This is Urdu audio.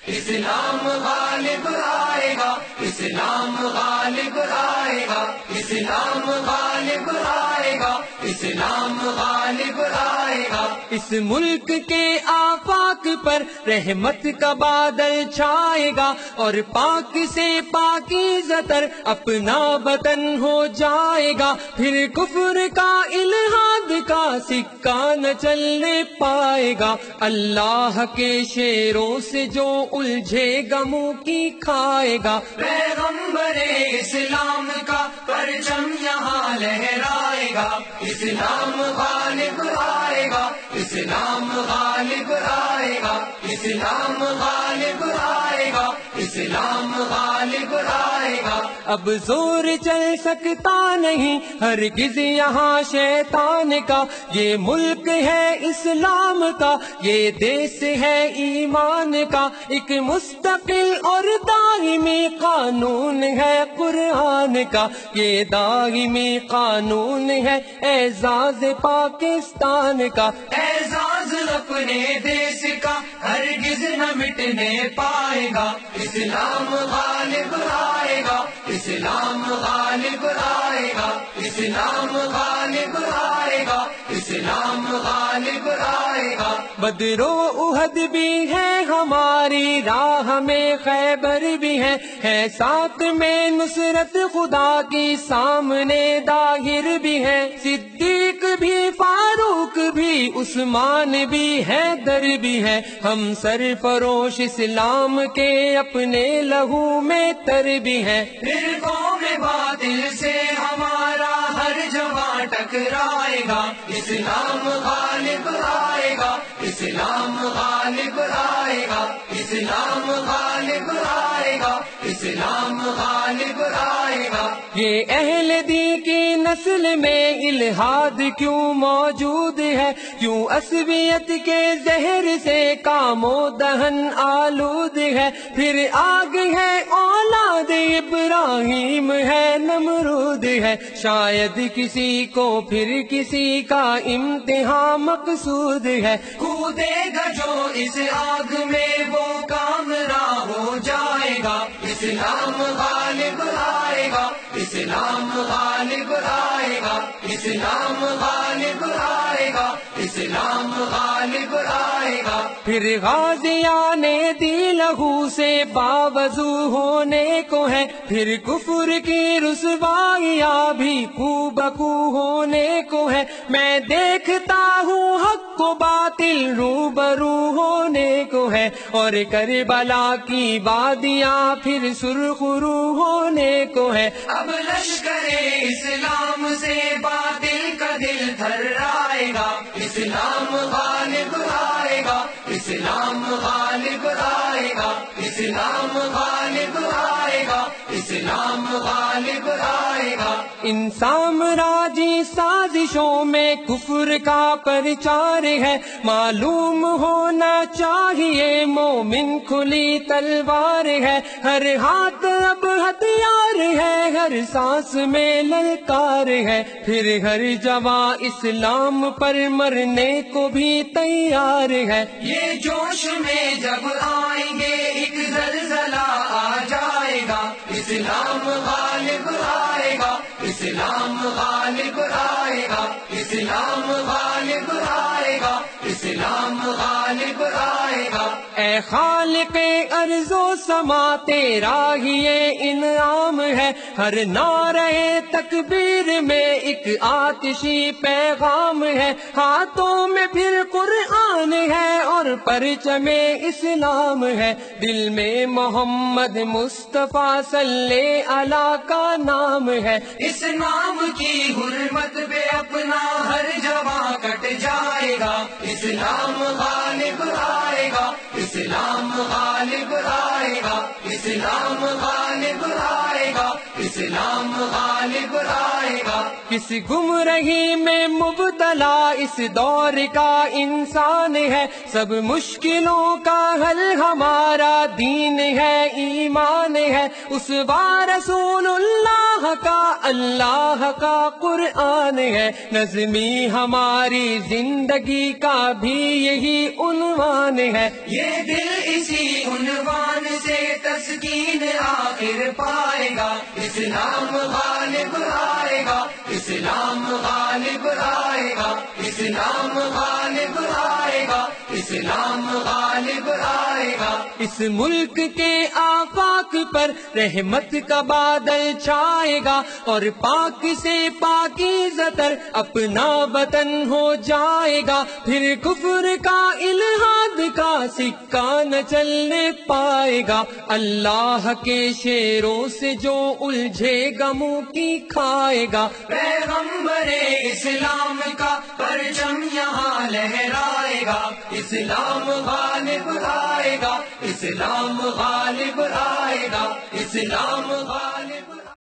اسلام غالب آئے گا، اسلام غالب آئے گا، اسلام غالب آئے گا، اسلام غالب آئے گا۔ اس ملک کے آفاق پر رحمت کا بادل چھائے گا، اور پاک سے پاکیزہ تر اپنا وطن ہو جائے گا۔ پھر کفر کا الحاد کا سکہ نہ چلنے پائے گا۔ اللہ کے شیروں سے جو الجھے گا منہ کی کھائے گا۔ پیغمبر اسلام کا پرچم یہاں لہرائے گا، اسلام غالب آئے گا، اسلام غالب آئے گا، اسلام غالب آئے گا، اسلام غالب آئے گا۔ اب زور چل سکتا نہیں ہرگز یہاں شیطان کا، یہ ملک ہے اسلام کا، یہ دیس ہے ایمان کا، ایک مستقل اور دائمی قانون ہے قرآن کا، یہ دائمی قانون ہے اعزاز پاکستان کا۔ اعزاز اپنے دیس کا ہرگز نہ مٹنے پائے گا، اسلام غالب آئے گا، اسلام غالب آئے گا، اسلام غالب آئے گا، اسلام غالب آئے گا۔ بدر و احد بھی ہے ہماری راہ میں، خیبر بھی ہے ساتھ میں نصرت خدا کی، سامنے داہر بھی ہے، صدیق بھی، فاروق بھی، عثمان بھی، حیدر بھی ہے، ہم سرفروش اسلام کے اپنے لہو میں تر بھی ہے۔ فرقوں میں باطل سے ہمارا ہر جوان ٹکرائے گا، اسلام غالب آئے گا، اسلام غالب آئے گا، اسلام غالب آئے گا، اسلام غالب آئے گا۔ یہ اہل دین کی نسل میں الحاد کیوں موجود ہے، کیوں عصبیت کے زہر سے کام و دہن آلود ہے، پھر آگ ہے اولاد ابراہیم ہے نمرود ہے، شاید کسی کو پھر کسی کا امتحان مقصود ہے۔ کودے گا جو اس آگ میں وہ کامراں ہو جائے گا، اسلام غالب آئے گا، اسلام غالب آئے گا، اسلام غالب آئے گا، اسلام غالب آئے گا۔ پھر غازیان دی لہو سے باوضو ہونے کو ہے، پھر کفر کی رسوائیاں بھی کو بکو ہونے کو ہے، میں دیکھتا ہوں حق و باطل روبرو ہونے کو ہے، اور کربلا کی وادیاں پھر سرخ رو ہونے کو ہے۔ اب لشکر اسلام سے باطل کا دل تھرائے گا، اسلام غالب آئے گا، اسلام غالب آئے گا، اسلام غالب آئے گا، اسلام غالب آئے گا۔ انسان راجی سازشوں میں کفر کا پرچار ہے، معلوم ہونا چاہیے مومن کھلی تلوار ہے، ہر ہاتھ اب ہتھیار ہے، ہر سانس میں للکار ہے، پھر ہر جوان اسلام پر مرنے کو بھی تیار ہے۔ یہ جوش میں جب آئیں گے ایک زلزلہ آ جائے گا، اسلام غالب آئے گا، اسلام غالب آئے گا، اسلام غالب آئے گا، اسلام غالب آئے گا۔ اے خالق ارض و سما تیرا ہی یہ انعام ہے، ہر نعرہ تکبیر میں ایک آتشی پیغام ہے، ہاتھوں میں پھر قرآن ہے اور پرچم اسلام ہے، دل میں محمد مصطفیٰ صلی اللہ کا نام ہے، اس نام کی حرمت پہ اپنا ہر جوان کٹ جائے گا، اسلام غالب آئے گا، اسلام غالب آئے گا، اسلام غالب آئے گا، اسلام غالب آئے گا۔ کس گمراہی میں مبتلا اس دور کا انسان ہے، سب مشکلوں کا حل ہمارا دین ہے، ایمان ہے، اسوہ رسول اللہ کا، اللہ کا قرآن ہے، نظمی ہماری زندگی کا بھی یہی عنوان ہے۔ یہ دل اسی عنوان آخر پائے گا، اسلام غالب آئے گا، اسلام غالب آئے گا، اسلام غالب آئے گا، اسلام غالب آئے گا۔ اس ملک کے آفاق پر رحمت کا بادل چھائے گا، اور پاک سے پاکیزہ تر اپنا وطن ہو جائے گا، پھر کفر کا الحاد کا سکہ نہ چلنے پائے گا، اللہ کے شیروں سے جو الجھے گا منہ کی کھائے گا۔ پیغمبر اسلام کا پرچم یہاں لہرائے گا، اسلام غالب آئے گا، اسلام غالب آئے گا، اسلام غالب